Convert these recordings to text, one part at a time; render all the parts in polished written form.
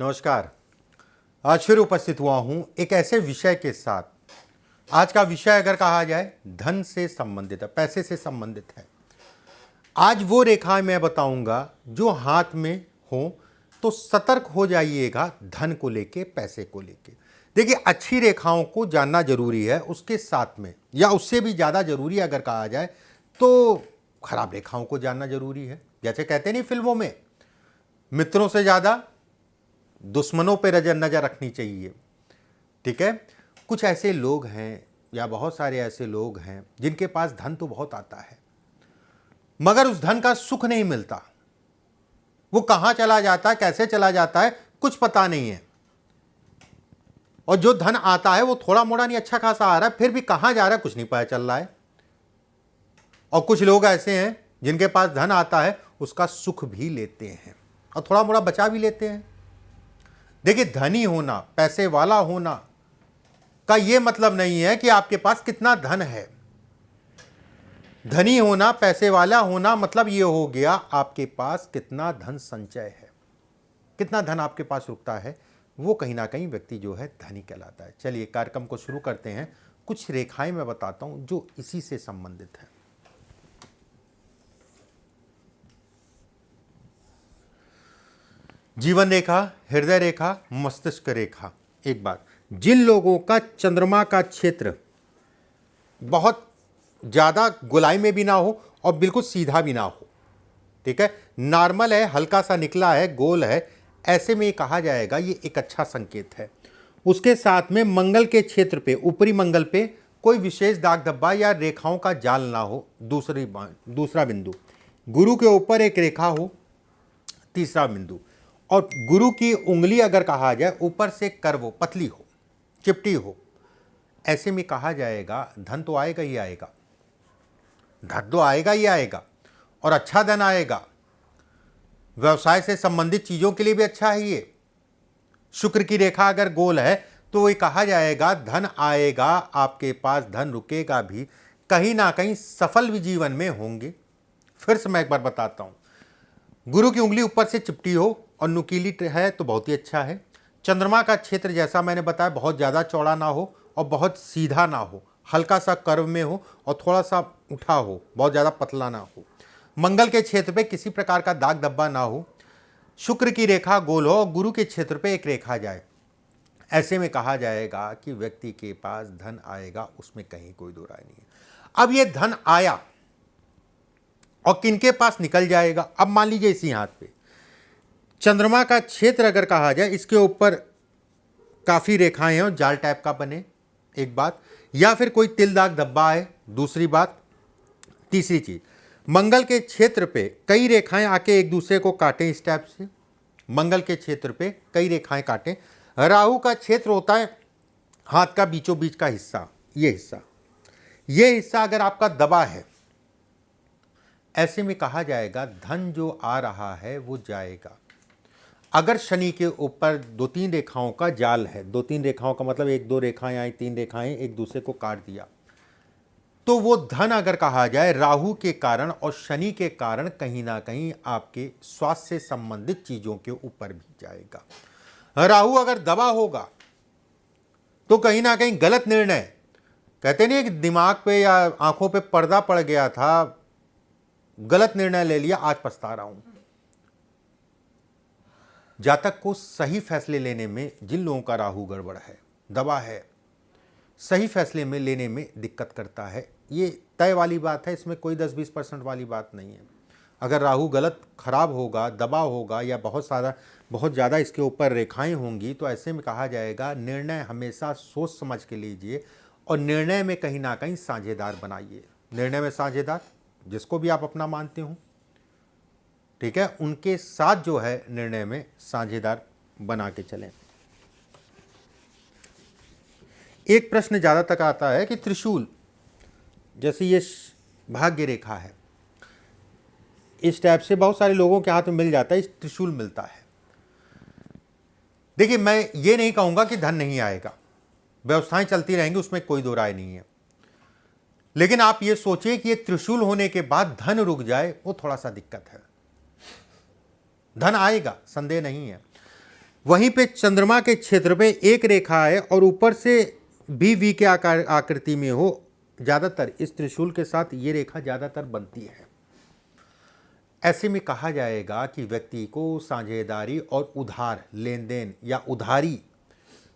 नमस्कार। आज फिर उपस्थित हुआ हूं एक ऐसे विषय के साथ। आज का विषय अगर कहा जाए धन से संबंधित है, पैसे से संबंधित है। आज वो रेखाएं मैं बताऊंगा जो हाथ में हो तो सतर्क हो जाइएगा धन को लेके, पैसे को लेके। देखिए, अच्छी रेखाओं को जानना जरूरी है, उसके साथ में या उससे भी ज़्यादा जरूरी अगर कहा जाए तो खराब रेखाओं को जानना जरूरी है। जैसे कहते नहीं फिल्मों में, मित्रों से ज़्यादा दुश्मनों पर नजर रखनी चाहिए। ठीक है। कुछ ऐसे लोग हैं या बहुत सारे ऐसे लोग हैं जिनके पास धन तो बहुत आता है मगर उस धन का सुख नहीं मिलता। वो कहां चला जाता है, कैसे चला जाता है, कुछ पता नहीं है। और जो धन आता है वो थोड़ा मोड़ा नहीं, अच्छा खासा आ रहा है, फिर भी कहां जा रहा है कुछ नहीं पता चल रहा है। और कुछ लोग ऐसे हैं जिनके पास धन आता है उसका सुख भी लेते हैं और थोड़ा मोड़ा बचा भी लेते हैं। देखिए, धनी होना, पैसे वाला होना का यह मतलब नहीं है कि आपके पास कितना धन है। धनी होना, पैसे वाला होना मतलब यह हो गया आपके पास कितना धन संचय है, कितना धन आपके पास रुकता है। वो कहीं ना कहीं व्यक्ति जो है धनी कहलाता है। चलिए कार्यक्रम को शुरू करते हैं। कुछ रेखाएं मैं बताता हूं जो इसी से संबंधित है। जीवन रेखा, हृदय रेखा, मस्तिष्क रेखा। एक बात, जिन लोगों का चंद्रमा का क्षेत्र बहुत ज़्यादा गोलाई में भी ना हो और बिल्कुल सीधा भी ना हो, ठीक है, नॉर्मल है, हल्का सा निकला है, गोल है, ऐसे में ये कहा जाएगा ये एक अच्छा संकेत है। उसके साथ में मंगल के क्षेत्र पे, ऊपरी मंगल पे कोई विशेष दाग धब्बा या रेखाओं का जाल ना हो। दूसरा बिंदु, गुरु के ऊपर एक रेखा हो। तीसरा बिंदु, और गुरु की उंगली अगर कहा जाए ऊपर से कर्व हो, पतली हो, चिपटी हो, ऐसे में कहा जाएगा धन तो आएगा ही आएगा। धन तो आएगा ही आएगा और अच्छा धन आएगा। व्यवसाय से संबंधित चीजों के लिए भी अच्छा है ये। शुक्र की रेखा अगर गोल है तो ये कहा जाएगा धन आएगा, आपके पास धन रुकेगा भी, कहीं ना कहीं सफल भी जीवन में होंगे। फिर से मैं एक बार बताता हूं, गुरु की उंगली ऊपर से चिपटी हो और नुकीली है तो बहुत ही अच्छा है। चंद्रमा का क्षेत्र जैसा मैंने बताया बहुत ज़्यादा चौड़ा ना हो और बहुत सीधा ना हो, हल्का सा कर्व में हो और थोड़ा सा उठा हो, बहुत ज़्यादा पतला ना हो। मंगल के क्षेत्र पे किसी प्रकार का दाग धब्बा ना हो। शुक्र की रेखा गोल हो और गुरु के क्षेत्र पे एक रेखा जाए। ऐसे में कहा जाएगा कि व्यक्ति के पास धन आएगा, उसमें कहीं कोई दो राय नहीं है। अब ये धन आया और किनके पास निकल जाएगा। अब मान लीजिए इसी हाथ पे चंद्रमा का क्षेत्र अगर कहा जाए, इसके ऊपर काफी रेखाएं हैं और जाल टाइप का बने, एक बात, या फिर कोई तिल दाग धब्बा है, दूसरी बात। तीसरी चीज, मंगल के क्षेत्र पे कई रेखाएं आके एक दूसरे को काटें इस टाइप से, मंगल के क्षेत्र पे कई रेखाएं काटें। राहु का क्षेत्र होता है हाथ का बीचों बीच का हिस्सा, ये हिस्सा अगर आपका दबा है, ऐसे में कहा जाएगा धन जो आ रहा है वो जाएगा। अगर शनि के ऊपर 2-3 रेखाओं का जाल है, 2-3 रेखाओं का मतलब 1-2 रेखाएं आई, 3 रेखाएं एक दूसरे को काट दिया, तो वो धन अगर कहा जाए राहु के कारण और शनि के कारण कहीं ना कहीं आपके स्वास्थ्य से संबंधित चीजों के ऊपर भी जाएगा। राहु अगर दबा होगा तो कहीं ना कहीं गलत निर्णय, कहते नहीं कि दिमाग पे या आंखों पे पर्दा पड़ गया था, गलत निर्णय ले लिया, आज पछता रहा हूं। जातक को सही फैसले लेने में, जिन लोगों का राहु गड़बड़ है, दबा है, सही फैसले में लेने में दिक्कत करता है। ये तय वाली बात है, इसमें कोई 10-20% वाली बात नहीं है। अगर राहु गलत खराब होगा, दबा होगा या बहुत ज़्यादा इसके ऊपर रेखाएं होंगी, तो ऐसे में कहा जाएगा निर्णय हमेशा सोच समझ के लीजिए और निर्णय में कहीं ना कहीं साझेदार बनाइए। निर्णय में साझेदार जिसको भी आप अपना मानते हो, ठीक है, उनके साथ जो है निर्णय में साझेदार बना के चलें। एक प्रश्न ज़्यादा तक आता है कि त्रिशूल, जैसे ये भाग्य रेखा है, इस टाइप से बहुत सारे लोगों के हाथ में मिल जाता है, इस त्रिशूल मिलता है। देखिए, मैं ये नहीं कहूँगा कि धन नहीं आएगा, व्यवस्थाएं चलती रहेंगी, उसमें कोई दो राय नहीं है। लेकिन आप ये सोचिए कि ये त्रिशूल होने के बाद धन रुक जाए, वो थोड़ा सा दिक्कत है। धन आएगा, संदेह नहीं है, वहीं पे चंद्रमा के क्षेत्र पे एक रेखा है और ऊपर से भी वी के आकार आकृति में हो, ज़्यादातर इस त्रिशूल के साथ ये रेखा ज़्यादातर बनती है। ऐसे में कहा जाएगा कि व्यक्ति को साझेदारी और उधार लेन देन या उधारी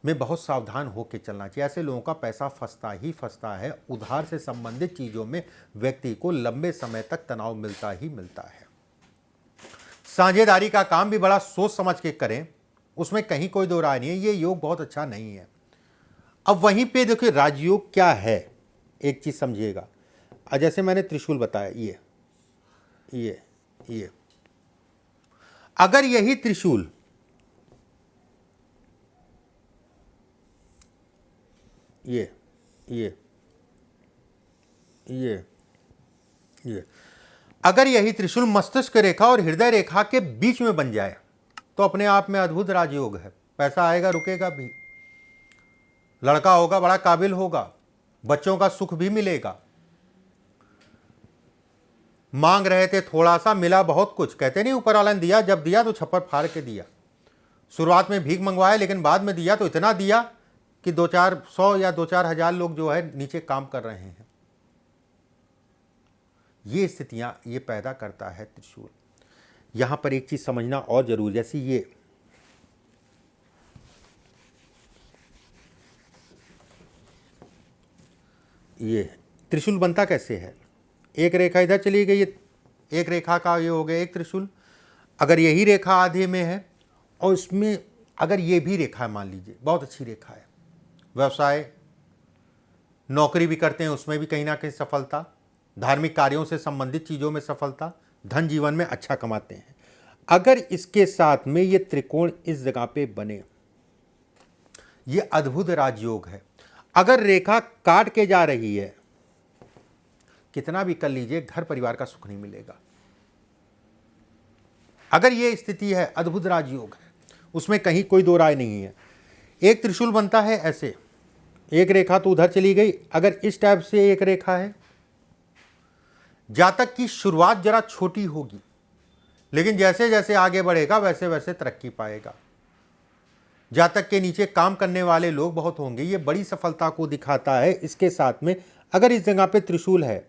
में बहुत सावधान होकर चलना चाहिए। ऐसे लोगों का पैसा फंसता ही फंसता है। उधार से संबंधित चीज़ों में व्यक्ति को लंबे समय तक तनाव मिलता ही मिलता है। साझेदारी का काम भी बड़ा सोच समझ के करें, उसमें कहीं कोई दो राय नहीं है। ये योग बहुत अच्छा नहीं है। अब वहीं पे देखिए राजयोग क्या है, एक चीज़ समझिएगा। जैसे मैंने त्रिशूल बताया, ये अगर यही त्रिशूल ये अगर यही त्रिशूल मस्तिष्क रेखा और हृदय रेखा के बीच में बन जाए तो अपने आप में अद्भुत राजयोग है। पैसा आएगा, रुकेगा भी, लड़का होगा बड़ा काबिल होगा, बच्चों का सुख भी मिलेगा। मांग रहे थे थोड़ा सा, मिला बहुत कुछ। कहते नहीं ऊपर वाला ने दिया, जब दिया तो छप्पर फाड़ के दिया। शुरुआत में भीख मंगवाए, लेकिन बाद में दिया तो इतना दिया कि 2-400 या 2-4 हजार लोग जो है नीचे काम कर रहे हैं। ये स्थितियां ये पैदा करता है त्रिशूल। यहां पर एक चीज समझना और जरूरी, जैसे ये त्रिशूल बनता कैसे है। एक रेखा इधर चली गई, एक रेखा का ये हो गया एक त्रिशूल। अगर यही रेखा आधे में है और इसमें अगर ये भी रेखा है, मान लीजिए बहुत अच्छी रेखा है, व्यवसाय नौकरी भी करते हैं, उसमें भी कहीं ना कहीं सफलता, धार्मिक कार्यों से संबंधित चीज़ों में सफलता, धन जीवन में अच्छा कमाते हैं। अगर इसके साथ में ये त्रिकोण इस जगह पे बने, ये अद्भुत राजयोग है। अगर रेखा काट के जा रही है, कितना भी कर लीजिए घर परिवार का सुख नहीं मिलेगा। अगर ये स्थिति है, अद्भुत राजयोग है, उसमें कहीं कोई दो राय नहीं है। एक त्रिशूल बनता है ऐसे, एक रेखा तो उधर चली गई। अगर इस टाइप से एक रेखा है, जातक की शुरुआत जरा छोटी होगी, लेकिन जैसे जैसे आगे बढ़ेगा वैसे वैसे तरक्की पाएगा। जातक के नीचे काम करने वाले लोग बहुत होंगे, ये बड़ी सफलता को दिखाता है। इसके साथ में अगर इस जगह पे त्रिशूल है,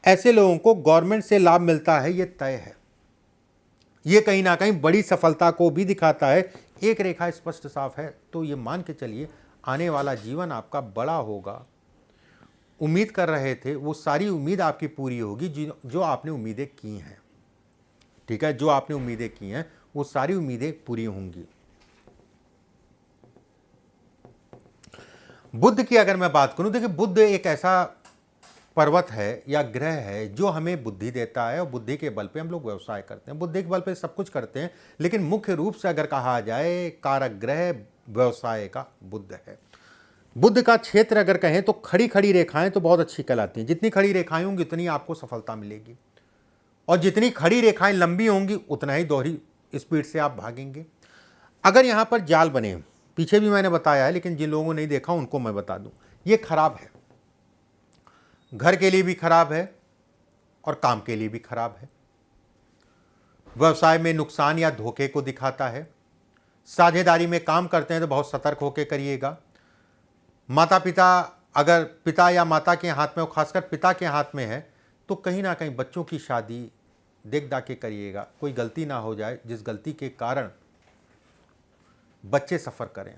ऐसे लोगों को गवर्नमेंट से लाभ मिलता है, ये तय है। ये कहीं ना कहीं बड़ी सफलता को भी दिखाता है। एक रेखा स्पष्ट साफ है तो ये मान के चलिए आने वाला जीवन आपका बड़ा होगा। उम्मीद कर रहे थे वो सारी उम्मीद आपकी पूरी होगी जो आपने उम्मीदें की हैं। ठीक है, जो आपने उम्मीदें की हैं वो सारी उम्मीदें पूरी होंगी। बुध की अगर मैं बात करूं, देखिए बुध एक ऐसा पर्वत है या ग्रह है जो हमें बुद्धि देता है और बुद्धि के बल पे हम लोग व्यवसाय करते हैं। बुद्धि के बल पे सब कुछ करते हैं, लेकिन मुख्य रूप से अगर कहा जाए कारक ग्रह व्यवसाय का बुध है। बुध का क्षेत्र अगर कहें तो खड़ी खड़ी रेखाएं तो बहुत अच्छी कहलाती हैं। जितनी खड़ी रेखाएं होंगी उतनी आपको सफलता मिलेगी, और जितनी खड़ी रेखाएं लंबी होंगी उतना ही दोहरी स्पीड से आप भागेंगे। अगर यहाँ पर जाल बने, पीछे भी मैंने बताया है लेकिन जिन लोगों ने नहीं देखा उनको मैं बता दूं, ये खराब है। घर के लिए भी खराब है और काम के लिए भी खराब है। व्यवसाय में नुकसान या धोखे को दिखाता है। साझेदारी में काम करते हैं तो बहुत सतर्क होकर करिएगा। माता पिता, अगर पिता या माता के हाथ में और खासकर पिता के हाथ में है तो कहीं ना कहीं बच्चों की शादी देख दाख के करिएगा, कोई गलती ना हो जाए जिस गलती के कारण बच्चे सफ़र करें।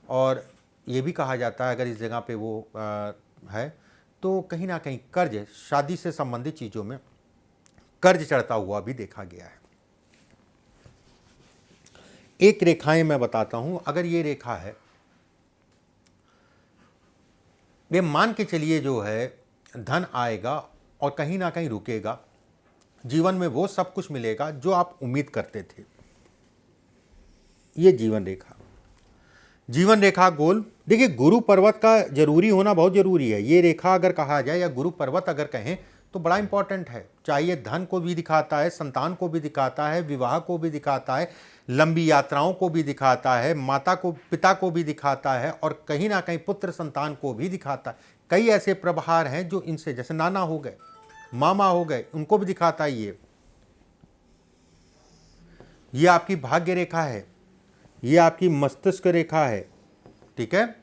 और ये भी कहा जाता है अगर इस जगह पे वो है तो कहीं ना कहीं कर्ज, शादी से संबंधित चीज़ों में कर्ज चढ़ता हुआ भी देखा गया है। एक रेखाएं मैं बताता हूं, अगर ये रेखा है, ये मान के चलिए जो है धन आएगा और कहीं ना कहीं रुकेगा। जीवन में वो सब कुछ मिलेगा जो आप उम्मीद करते थे। ये जीवन रेखा गोल। देखिए गुरु पर्वत का जरूरी होना बहुत जरूरी है। ये रेखा अगर कहा जाए या गुरु पर्वत अगर कहें तो बड़ा इंपॉर्टेंट है। चाहिए धन को भी दिखाता है, संतान को भी दिखाता है, विवाह को भी दिखाता है, लंबी यात्राओं को भी दिखाता है, माता को पिता को भी दिखाता है और कहीं ना कहीं पुत्र संतान को भी दिखाता है। कई ऐसे प्रभार हैं जो इनसे, जैसे नाना हो गए, मामा हो गए, उनको भी दिखाता है। ये आपकी भाग्य रेखा है। ये आपकी मस्तिष्क रेखा है, ठीक है,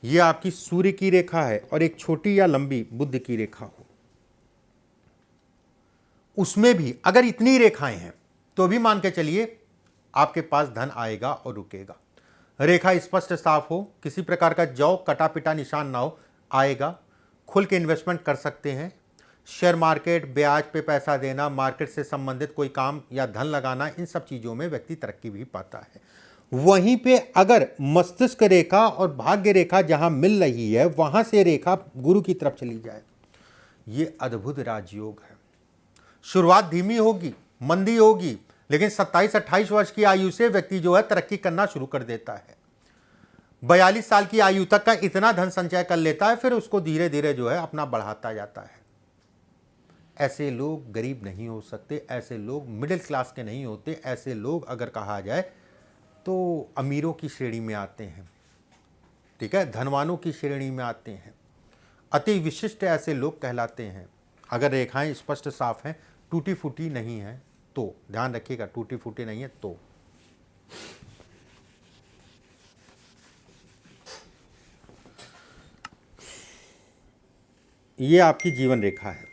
ये आपकी सूर्य की रेखा है, और एक छोटी या लंबी बुध की रेखा हो, उसमें भी अगर इतनी रेखाएं हैं तो भी मान के चलिए आपके पास धन आएगा और रुकेगा। रेखा स्पष्ट साफ हो, किसी प्रकार का जौ कटा पिटा निशान ना हो, आएगा। खुल के इन्वेस्टमेंट कर सकते हैं। शेयर मार्केट, ब्याज पे पैसा देना, मार्केट से संबंधित कोई काम या धन लगाना, इन सब चीज़ों में व्यक्ति तरक्की भी पाता है। वहीं पे अगर मस्तिष्क रेखा और भाग्य रेखा जहां मिल रही है, वहां से रेखा गुरु की तरफ चली जाए, ये अद्भुत राजयोग है। शुरुआत धीमी होगी, मंदी होगी, लेकिन 27-28 वर्ष की आयु से व्यक्ति जो है तरक्की करना शुरू कर देता है। 42 साल की आयु तक का इतना धन संचय कर लेता है, फिर उसको धीरे धीरे जो है अपना बढ़ाता जाता है। ऐसे लोग गरीब नहीं हो सकते, ऐसे लोग मिडिल क्लास के नहीं होते, ऐसे लोग अगर कहा जाए तो अमीरों की श्रेणी में आते हैं, ठीक है, धनवानों की श्रेणी में आते हैं। अति विशिष्ट ऐसे लोग कहलाते हैं। अगर रेखाएं स्पष्ट साफ हैं, टूटी फूटी नहीं है तो ध्यान रखिएगा, टूटी फूटी नहीं है तो। ये आपकी जीवन रेखा है,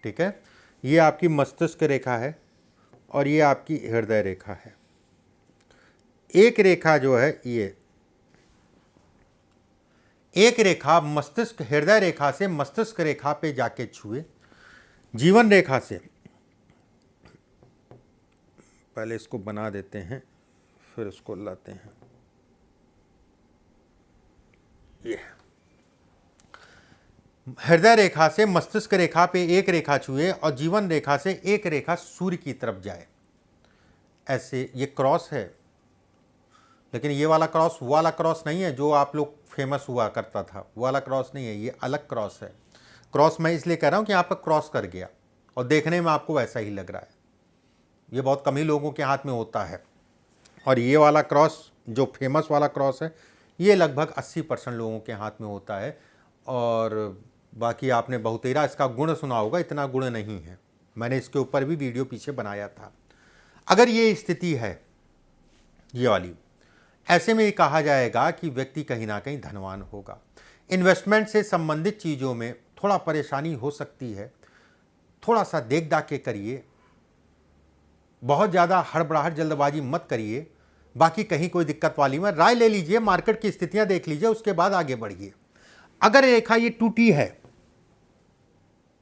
ठीक है, ये आपकी मस्तिष्क रेखा है और ये आपकी हृदय रेखा है। एक रेखा जो है, ये एक रेखा मस्तिष्क हृदय रेखा से मस्तिष्क रेखा पे जाके छुए, जीवन रेखा से, पहले इसको बना देते हैं फिर इसको लाते हैं, ये हृदय रेखा से मस्तिष्क रेखा पे एक रेखा छुए और जीवन रेखा से एक रेखा सूर्य की तरफ जाए। ऐसे ये क्रॉस है, लेकिन ये वाला क्रॉस वो वाला क्रॉस नहीं है जो आप लोग फेमस हुआ करता था, वो वाला क्रॉस नहीं है, ये अलग क्रॉस है। क्रॉस मैं इसलिए कह रहा हूँ कि यहाँ पर क्रॉस कर गया और देखने में आपको वैसा ही लग रहा है। ये बहुत कम ही लोगों के हाथ में होता है। और ये वाला क्रॉस जो फेमस वाला क्रॉस है, ये लगभग 80% लोगों के हाथ में होता है। और बाकी आपने बहुतेरा इसका गुण सुना होगा, इतना गुण नहीं है। मैंने इसके ऊपर भी वीडियो पीछे बनाया था। अगर ये स्थिति है ये वाली, ऐसे में कहा जाएगा कि व्यक्ति कहीं ना कहीं धनवान होगा। इन्वेस्टमेंट से संबंधित चीज़ों में थोड़ा परेशानी हो सकती है, थोड़ा सा देख दाख के करिए, बहुत ज़्यादा हड़बड़ाहट जल्दबाजी मत करिए। बाकी कहीं कोई दिक्कत वाली में राय ले लीजिए, मार्केट की स्थितियां देख लीजिए, उसके बाद आगे बढ़िए। अगर रेखा ये टूटी है,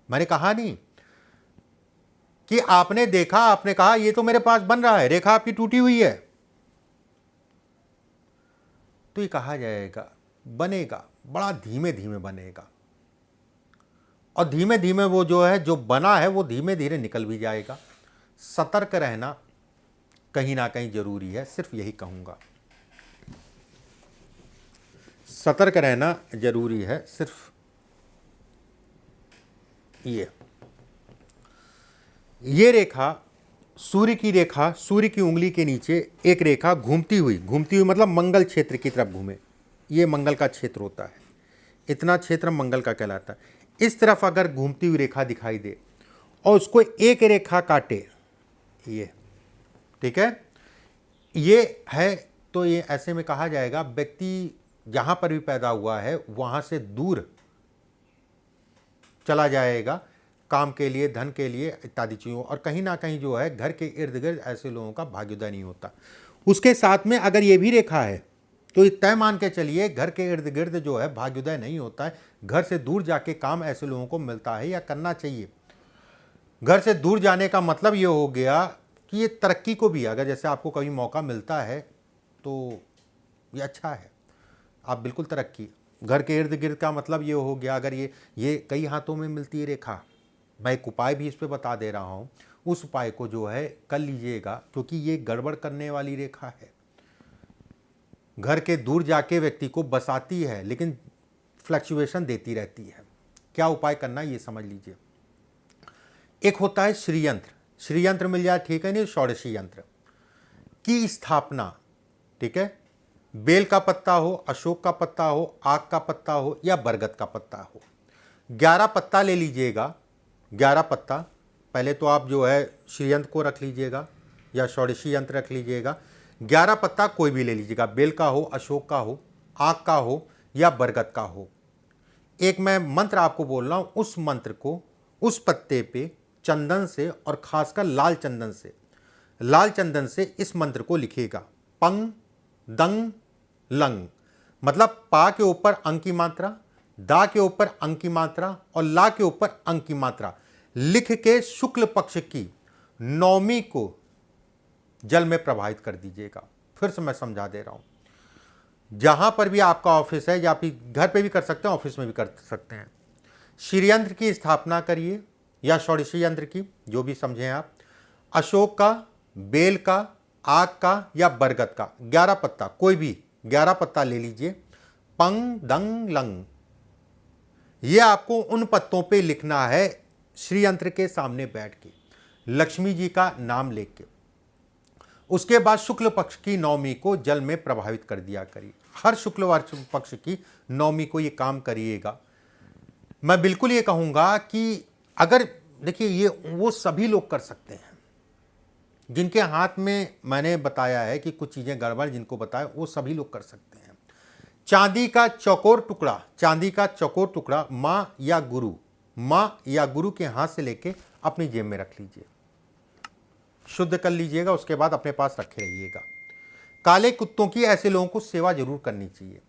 मैंने कहा नहीं कि आपने देखा, आपने कहा ये तो मेरे पास बन रहा है, रेखा आपकी टूटी हुई है, तो ये कहा जाएगा बनेगा, बड़ा धीमे धीमे बनेगा और धीमे धीमे वो जो है जो बना है वो धीमे धीरे निकल भी जाएगा। सतर्क रहना कहीं ना कहीं जरूरी है, सिर्फ यही कहूंगा, सतर्क रहना जरूरी है। सिर्फ ये रेखा सूर्य की रेखा, सूर्य की उंगली के नीचे एक रेखा घूमती हुई मतलब मंगल क्षेत्र की तरफ घूमे, ये मंगल का क्षेत्र होता है, इतना क्षेत्र मंगल का कहलाता है। इस तरफ अगर घूमती हुई रेखा दिखाई दे और उसको एक रेखा काटे, ये ठीक है, ये है, तो ये ऐसे में कहा जाएगा व्यक्ति जहां पर भी पैदा हुआ है वहां से दूर चला जाएगा काम के लिए, धन के लिए, इत्यादि चीज़ों। और कहीं ना कहीं जो है घर के इर्द गिर्द ऐसे लोगों का भाग्योदय नहीं होता। उसके साथ में अगर ये भी रेखा है तो तय मान के चलिए घर के इर्द गिर्द जो है भाग्योदय नहीं होता है, घर से दूर जाके काम ऐसे लोगों को मिलता है या करना चाहिए। घर से दूर जाने का मतलब ये हो गया कि ये तरक्की को भी, अगर जैसे आपको कभी मौका मिलता है तो ये अच्छा है, आप बिल्कुल तरक्की। घर के इर्द गिर्द का मतलब ये हो गया, अगर ये कई हाथों में मिलती है रेखा, मैं एक उपाय भी इस पे बता दे रहा हूँ, उस उपाय को जो है कर लीजिएगा, क्योंकि ये गड़बड़ करने वाली रेखा है, घर के दूर जाके व्यक्ति को बसाती है लेकिन फ्लक्चुएशन देती रहती है। क्या उपाय करना है ये समझ लीजिए। एक होता है श्रीयंत्र, श्रीयंत्र मिल जाए ठीक है, नहीं षोडशी यंत्र की स्थापना, ठीक है, बेल का पत्ता हो, अशोक का पत्ता हो, आक का पत्ता हो या बरगद का पत्ता हो, 11 पत्ता ले लीजिएगा। 11 पत्ता पहले तो आप जो है श्रीयंत्र को रख लीजिएगा या षोडशी यंत्र रख लीजिएगा। 11 पत्ता कोई भी ले लीजिएगा, बेल का हो, अशोक का हो, आक का हो या बरगद का हो। एक मैं मंत्र आपको बोल रहा हूं, उस मंत्र को उस पत्ते पे चंदन से और खासकर लाल चंदन से इस मंत्र को लिखिएगा। पंग दंग लंग, मतलब पा के ऊपर अंक की मात्रा, दा के ऊपर अंक की मात्रा और ला के ऊपर अंक की मात्रा लिख के शुक्ल पक्ष की नवमी को जल में प्रवाहित कर दीजिएगा। फिर से मैं समझा दे रहा हूं, जहां पर भी आपका ऑफिस है या आप घर पे भी कर सकते हैं, ऑफिस में भी कर सकते हैं, श्री यंत्र की स्थापना करिए या षोडशी यंत्र की, जो भी समझें आप। अशोक का, बेल का, आग का या बरगद का 11 पत्ता, कोई भी 11 पत्ता ले लीजिए। पंग दंग लंग, ये आपको उन पत्तों पे लिखना है श्री यंत्र के सामने बैठ के, लक्ष्मी जी का नाम लेके। उसके बाद शुक्ल पक्ष की नवमी को जल में प्रभावित कर दिया करिए। हर शुक्रवार पक्ष की नवमी को ये काम करिएगा। मैं बिल्कुल ये कहूँगा कि अगर देखिए, ये वो सभी लोग कर सकते हैं जिनके हाथ में, मैंने बताया है कि कुछ चीज़ें गड़बड़ जिनको बताया, वो सभी लोग कर सकते हैं। चांदी का चौकोर टुकड़ा माँ या गुरु के हाथ से लेके अपनी जेब में रख लीजिए, शुद्ध कर लीजिएगा, उसके बाद अपने पास रखे रहिएगा। काले कुत्तों की ऐसे लोगों को सेवा जरूर करनी चाहिए।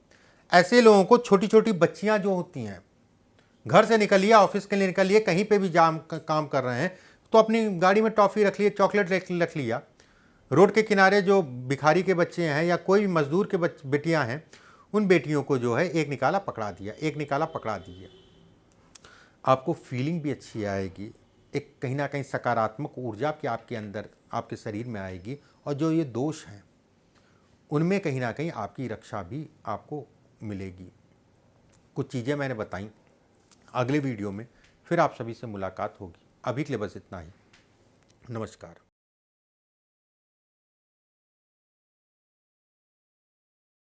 ऐसे लोगों को, छोटी छोटी बच्चियां जो होती हैं, घर से निकलिए, ऑफिस के लिए निकलिए, कहीं पे भी काम कर रहे हैं तो अपनी गाड़ी में टॉफ़ी रख लिए, चॉकलेट रख लिया। रोड के किनारे जो भिखारी के बच्चे हैं या कोई भी मजदूर के बेटियां हैं, उन बेटियों को जो है एक निकाला पकड़ा दीजिए। आपको फीलिंग भी अच्छी आएगी, एक कहीं ना कहीं सकारात्मक ऊर्जा की आपके अंदर, आपके शरीर में आएगी, और जो ये दोष हैं उनमें कहीं ना कहीं आपकी रक्षा भी आपको मिलेगी। कुछ चीज़ें मैंने बताई, अगले वीडियो में फिर आप सभी से मुलाकात होगी। अभी के लिए बस इतना ही। नमस्कार।